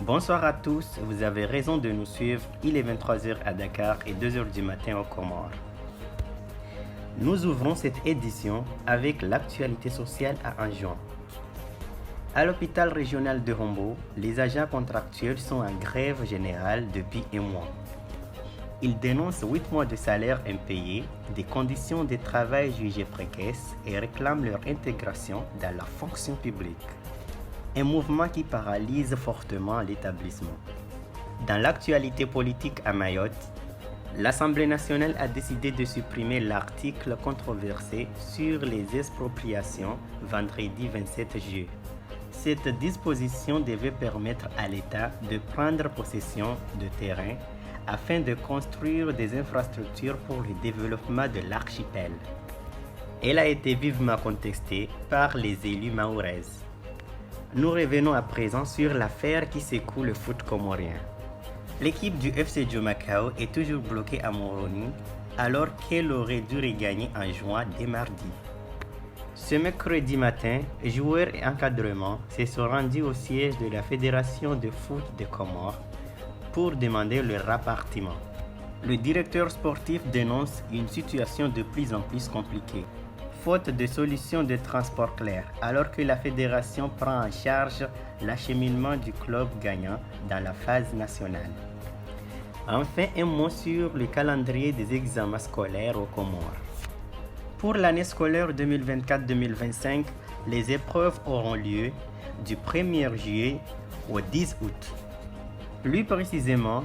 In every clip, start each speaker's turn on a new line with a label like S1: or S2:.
S1: Bonsoir à tous, vous avez raison de nous suivre, il est 23h à Dakar et 2h du matin aux Comores. Nous ouvrons cette édition avec l'actualité sociale à Anjouan. À l'hôpital régional de Rombo, les agents contractuels sont en grève générale depuis un mois. Ils dénoncent 8 mois de salaire impayés, des conditions de travail jugées précaires et réclament leur intégration dans la fonction publique. Un mouvement qui paralyse fortement l'établissement. Dans l'actualité politique à Mayotte, l'Assemblée nationale a décidé de supprimer l'article controversé sur les expropriations vendredi 27 juillet. Cette disposition devait permettre à l'État de prendre possession de terrains afin de construire des infrastructures pour le développement de l'archipel. Elle a été vivement contestée par les élus mahorais. Nous revenons à présent sur l'affaire qui secoue le foot comorien. L'équipe du FC Diomakao est toujours bloquée à Moroni alors qu'elle aurait dû regagner en juin dès mardi. Ce mercredi matin, joueurs et encadrement se sont rendus au siège de la Fédération de foot des Comores pour demander le rapatriement. Le directeur sportif dénonce une situation de plus en plus compliquée, faute de solutions de transport claires, alors que la fédération prend en charge l'acheminement du club gagnant dans la phase nationale. Enfin, un mot sur le calendrier des examens scolaires aux Comores. Pour l'année scolaire 2024-2025, les épreuves auront lieu du 1er juillet au 10 août. Plus précisément,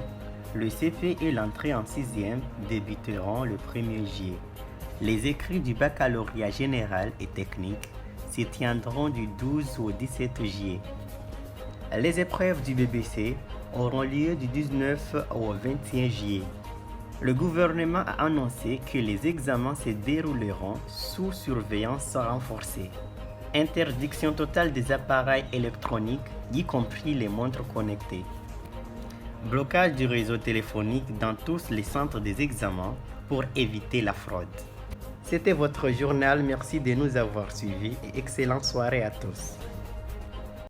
S1: le CP et l'entrée en 6e débuteront le 1er juillet. Les écrits du baccalauréat général et technique se tiendront du 12 au 17 juillet. Les épreuves du BBC auront lieu du 19 au 21 juillet. Le gouvernement a annoncé que les examens se dérouleront sous surveillance renforcée. Interdiction totale des appareils électroniques, y compris les montres connectées. Blocage du réseau téléphonique dans tous les centres des examens pour éviter la fraude. C'était votre journal, merci de nous avoir suivis et excellente soirée à tous.